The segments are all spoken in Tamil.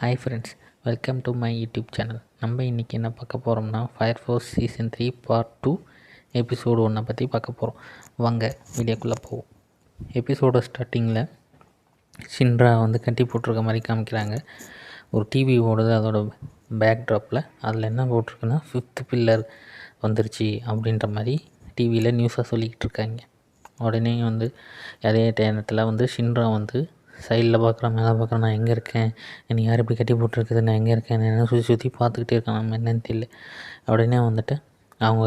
Hi friends, welcome to my YouTube channel. நம்ம இன்றைக்கி என்ன பார்க்க போகிறோம்னா fire force season 3 part 2 episode 1 பற்றி பார்க்க போகிறோம். வாங்க வீடியோக்குள்ளே போவோம். எபிசோட ஸ்டார்டிங்கில் ஷின்ரா கட்டி போட்டிருக்க மாதிரி காமிக்கிறாங்க. ஒரு டிவி ஓடுது, அதோட பேக்ட்ராப்பில் அதில் என்ன போட்டிருக்குன்னா 5th பில்லர் வந்துருச்சு அப்படின்ற மாதிரி டிவியில் நியூஸாக சொல்லிக்கிட்டு இருக்காங்க. உடனே அதே நேரத்தில் ஷின்ரா சைடில் பார்க்குறேன், மேலே பார்க்குறேன், நான் எங்கே இருக்கேன், என்னை யார் இப்படி கட்டி போட்டிருக்குது, நான் எங்கே இருக்கேன், என்ன சுற்றி சுற்றி பார்த்துக்கிட்டே இருக்கேன், நம்ம என்னன்னு தெரியல. உடனே அவங்க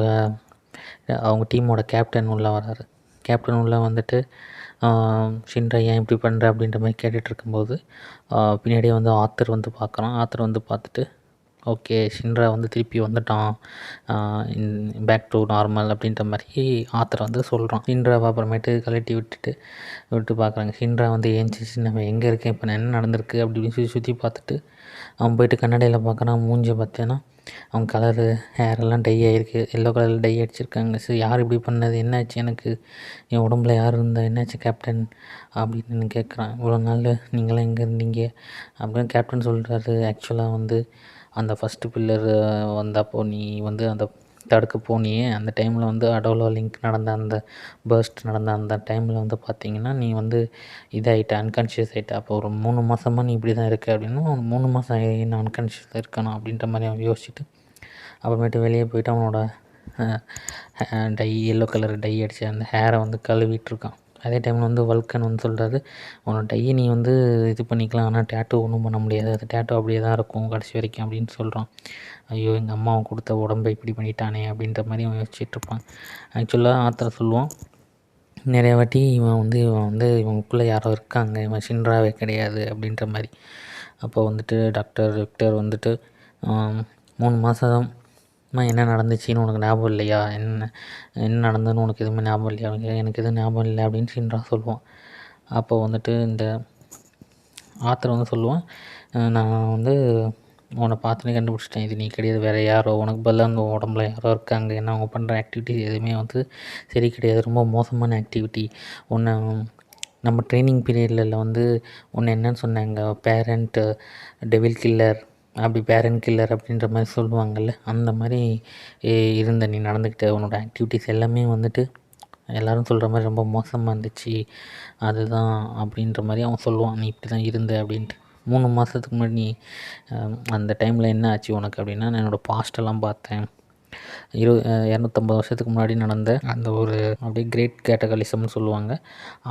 அவங்க டீமோட கேப்டன் உள்ளே வராரு. கேப்டன் உள்ளே ஷின்ரா ஏன் இப்படி பண்ணுற அப்படின்ற மாதிரி கேட்டுட்டு இருக்கும்போது பின்னாடியே ஆத்தர் பார்க்குறான். ஆத்தர் பார்த்துட்டு ஓகே, ஷின்ரா திருப்பி வந்துட்டான், பேக் டு நார்மல் அப்படின்ற மாதிரி ஆத்தர் சொல்கிறான். ஷின்ராவை அப்புறமேட்டு கழட்டி விட்டு பார்க்குறாங்க. ஷின்ரா ஏஞ்சிச்சு, நம்ம எங்கே இருக்கேன், இப்போ என்ன நடந்திருக்கு அப்படின்னு சுற்றி சுற்றி பார்த்துட்டு அவன் போயிட்டு கண்ணாடியில் பார்க்குறான். மூஞ்சி பார்த்தேன்னா அவன் கலரு ஹேரெல்லாம் டை ஆகிருக்கு, எல்லோ கலரில் டை அடிச்சிருக்காங்க. சரி, யார் இப்படி பண்ணது, என்னாச்சு, எனக்கு என் உடம்புல யார் இருந்தால் என்னாச்சு கேப்டன் அப்படின்னு கேட்குறான். இவ்வளோ நாள் நீங்களாம் எங்கே இருந்தீங்க அப்படின்னு கேப்டன் சொல்கிறாரு. ஆக்சுவலாக அந்த ஃபஸ்ட்டு பில்லர் வந்தப்போ நீ அந்த தடுக்க போனியே, அந்த டைமில் அடோலோ லிங்க் நடந்த அந்த பர்ஸ்ட் நடந்த அந்த டைமில் பார்த்தீங்கன்னா நீ இதாகிட்ட, அன்கான்ஷியஸ் ஆகிட்ட. அப்போ ஒரு 3 மாதமாக நீ இப்படி தான் இருக்க அப்படின்னா 3 மாதம் நான் அன்கான்ஷியஸாக இருக்கணும் அப்படின்ற மாதிரி அவன் யோசிச்சுட்டு அப்புறமேட்டு வெளியே போயிட்டு அவனோட எல்லோ கலர் டை அடித்து அந்த ஹேரை கழுவிட்டுருக்கான். அதே டைமில் வல்கன் சொல்கிறாரு, உன்னோட டையை நீ இது பண்ணிக்கலாம், ஆனால் டேட்டூ ஒன்றும் பண்ண முடியாது, அது டேட்டூ அப்படியே தான் இருக்கும் கடைசி வரைக்கும் அப்படின்னு சொல்கிறான். ஐயோ, எங்கள் அம்மாவை கொடுத்த உடம்பை இப்படி பண்ணிட்டானே அப்படின்ற மாதிரி அவன் யோசிச்சுட்ருப்பான். ஆக்சுவலாக ஆத்தர் சொல்லுவான், நிறைய வாட்டி இவன் இவனுக்குள்ளே யாரோ இருக்காங்க, இவன் ஷின்ராவே கிடையாது அப்படின்ற மாதிரி. அப்போ டாக்டர் விக்டர் 3 மாதம் என்ன நடந்துச்சுன்னு உனக்கு ஞாபகம் இல்லையா, என்ன நடந்ததுன்னு உனக்கு எதுவுமே ஞாபகம் இல்லையா, எனக்கு எதுவும் ஞாபகம் இல்லை அப்படின்னு ஷின்ரா சொல்லுவான். அப்போ இந்த ஆத்தர் சொல்லுவான், நான் உன்னை பார்த்துனே கண்டுபிடிச்சிட்டேன், இது நீ கிடையாது, வேறு யாரோ, உனக்கு பதிலாக அந்த உடம்புல யாரோ இருக்காங்க, ஏன்னா அவங்க பண்ணுற ஆக்டிவிட்டிஸ் எதுவுமே சரி கிடையாது, ரொம்ப மோசமான ஆக்டிவிட்டி. உன்னை நம்ம ட்ரைனிங் பீரியடில் உன்னை என்னன்னு சொன்னாங்க, பேரண்ட் டெவில் கில்லர், அப்படி பேரண்ட் கில்லர் அப்படின்ற மாதிரி சொல்லுவாங்கள்ல, அந்த மாதிரி இருந்த நீ நடந்துக்கிட்ட, உன்னோட ஆக்டிவிட்டீஸ் எல்லாமே எல்லோரும் சொல்கிற மாதிரி ரொம்ப மோசமாக இருந்துச்சு, அதுதான் அப்படின்ற மாதிரி அவன் சொல்லுவான். நீ இப்படி தான் இருந்த அப்படின்ட்டு. 3 மாதத்துக்கு முன்னாடி நீ அந்த டைமில் என்ன ஆச்சு உனக்கு அப்படின்னா, நான் என்னோடய பாஸ்டெல்லாம் பார்த்தேன். 250 வருஷத்துக்கு முன்னாடி நடந்த அந்த ஒரு அப்படியே கிரேட் கேட்டகலிசம்னு சொல்லுவாங்க,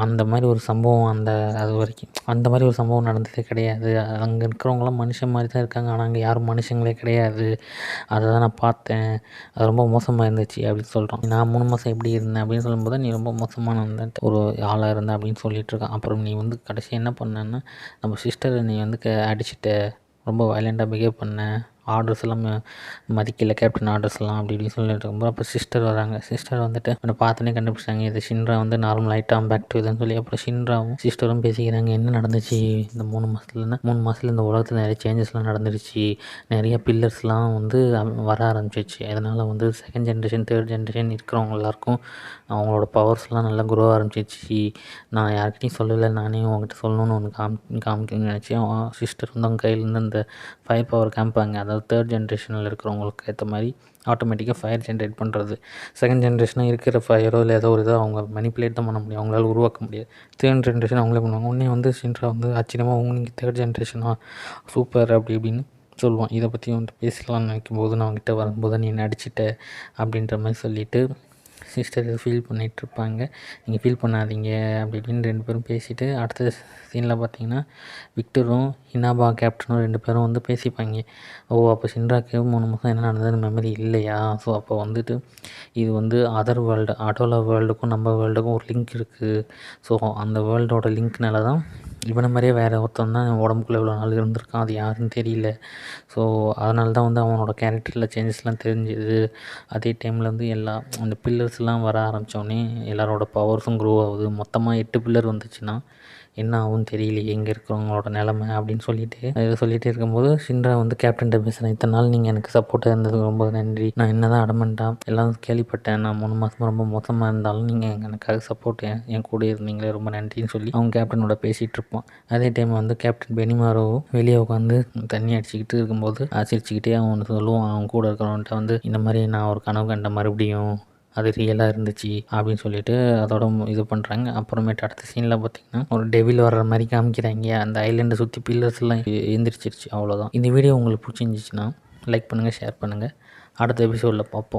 அந்த மாதிரி ஒரு சம்பவம் அது வரைக்கும் அந்த மாதிரி ஒரு சம்பவம் நடந்ததே கிடையாது. அங்கே இருக்கிறவங்களாம் மனுஷன் மாதிரி தான் இருக்காங்க, ஆனால் அங்கே யாரும் மனுஷங்களே கிடையாது, அதை தான் நான் பார்த்தேன், அது ரொம்ப மோசமாக இருந்துச்சு அப்படின்னு சொல்கிறோம். நான் 3 மாதம் எப்படி இருந்தேன் அப்படின்னு சொல்லும்போது நீ ரொம்ப மோசமான ஒரு ஆளாக இருந்தேன் அப்படின்னு சொல்லிட்டு இருக்கான். அப்புறம் நீ கடைசி என்ன பண்ணேன்னா, நம்ம சிஸ்டரை நீ அடிச்சிட்ட, ரொம்ப வயலண்ட்டாக பிஹேவ் பண்ண, ஆர்டர்ஸ் எல்லாம் மதிக்கலை, கேப்டன் ஆர்டர்ஸ்லாம் அப்படி இப்படின்னு சொல்லிட்டு இருக்கும்போது அப்போ சிஸ்டர் வராங்க. சிஸ்டர் என்னை பார்த்தோன்னே கண்டுபிடிச்சாங்க, இது ஷின்ரா நார்மல் ஆகிட்டான், பேக் டு இதுன்னு சொல்லி. அப்புறம் ஷின்ராவும் சிஸ்டரும் பேசிக்கிறாங்க, என்ன நடந்துச்சு இந்த 3 மாதத்தில் இந்த உலகத்தில் நிறைய சேஞ்சஸ்லாம் நடந்துருச்சு, நிறைய பில்லர்ஸ்லாம் வர ஆரம்பிச்சிச்சு. அதனால் செகண்ட் ஜென்ரேஷன், தேர்ட் ஜென்ரேஷன் இருக்கிறவங்க எல்லாருக்கும் அவங்களோட பவர்ஸ்லாம் நல்லா க்ரோ ஆரம்பிச்சிச்சு. நான் யார்கிட்டையும் சொல்லலை, நானே உங்ககிட்ட சொல்லணும்னு ஒன்று காமிக்கணும்னு நினச்சேன். சிஸ்டர் அவங்க கையிலேருந்து அந்த ஃபயர் பவர் காமிப்பாங்க, அதாவது தேர்ட் ஜென்ரேஷனில் இருக்கிறவங்களுக்கு ஏற்ற மாதிரி ஆட்டோமேட்டிக்காக ஃபயர் ஜென்ரேட் பண்ணுறது. செகண்ட் ஜென்ரேஷனாக இருக்கிற ஃபயரோ இல்லை ஏதோ ஒரு இதை அவங்க மனிப்புலேட் தான் பண்ண முடியும், அவங்களால உருவாக்க முடியாது. தேர்ட் ஜென்ரேஷன் அவங்களே பண்ணுவாங்க. உடனே ஷின்ரா ஆச்சரியமாக நீங்கள் தேர்ட் ஜென்ரேஷனாக சூப்பர் அப்படி இப்படின்னு சொல்லுவான். இதை பற்றி பேசலாம்னு நினைக்கும்போது நான் அவங்ககிட்ட வரும்போது நீ நடிச்சிட்ட அப்படின்ற மாதிரி சொல்லிவிட்டு சிஸ்டர் ஃபீல் பண்ணிகிட்ருப்பாங்க. நீங்கள் ஃபீல் பண்ணாதீங்க அப்படி இப்படின்னு 2 பேரும் பேசிவிட்டு அடுத்த சீனில் பார்த்தீங்கன்னா விக்டரும் இனாபா கேப்டனும் 2 பேரும் பேசிப்பாங்க. ஓ, அப்போ ஷின்ராக்கு 3 மாதம் என்ன நடந்ததுன்னு மெமரி இல்லையா, ஸோ அப்போ இது அதர் வேர்ல்டு, அடோலா வேர்ல்டுக்கும் நம்ம வேர்ல்டுக்கும் ஒரு லிங்க் இருக்குது. ஸோ அந்த வேர்ல்டோட லிங்க்னால தான் இவனை மாதிரியே வேறு ஒருத்தன் தான் உடம்புக்குள்ளே இவ்வளோ நாள் இருந்திருக்கான், அது யாருன்னு தெரியல. ஸோ அதனால தான் அவனோட கேரக்டரில் சேஞ்சஸ்லாம் தெரிஞ்சுது. அதே டைமில் எல்லா அந்த பில்லர்ஸ்லாம் வர ஆரம்பித்தோடனே எல்லாரோட பவர்ஸும் க்ரோ ஆகுது. மொத்தமாக 8 பில்லர் வந்துச்சுன்னா என்ன ஆகும்னு தெரியலையே எங்கே இருக்கிறவங்களோட நிலமை அப்படின்னு சொல்லிட்டு இதை சொல்லிகிட்டே இருக்கும்போது ஷின்ரா வந்து கேப்டன்கிட்ட பேசுகிறேன், இத்தனை நாள் நீங்கள் எனக்கு சப்போர்ட்டாக இருந்ததுக்கு ரொம்ப நன்றி. நான் என்ன தான் அடமெண்ட்டாக எல்லாம் கேள்விப்பட்டேன், நான் 3 மாதமாக ரொம்ப மோசமாக இருந்தாலும் நீங்கள் எனக்காக சப்போர்ட் என் கூட இருந்தீங்களே, ரொம்ப நன்றின்னு சொல்லி அவங்க கேப்டனோட பேசிகிட்டு இருப்பான். அதே டைம் வந்து கேப்டன் பெனிமாரோ வெளியே உட்காந்து தண்ணி அடிச்சுக்கிட்டு இருக்கும்போது சிரிச்சுக்கிட்டே அவன் சொல்லுவான் அவன் கூட இருக்கிறவன்ட்ட வந்து, இந்த மாதிரி நான் ஒரு கனவு கண்ட மறுபடியும் அது ரியலாக இருந்துச்சு அப்படின்னு சொல்லிட்டு அதோட இது பண்ணுறாங்க. அப்புறமேட்டு அடுத்த சீனில் பார்த்திங்கன்னா ஒரு டெவில் வர்ற மாதிரி காமிக்கிறாங்க. அந்த ஐலண்டை சுற்றி பில்லர்ஸ்லாம் எந்திரிச்சிருச்சு. அவ்வளோதான். இந்த வீடியோ உங்களுக்கு பிடிச்சிருந்துச்சின்னா லைக் பண்ணுங்கள், ஷேர் பண்ணுங்கள். அடுத்த எபிசோடில் பார்ப்போம்.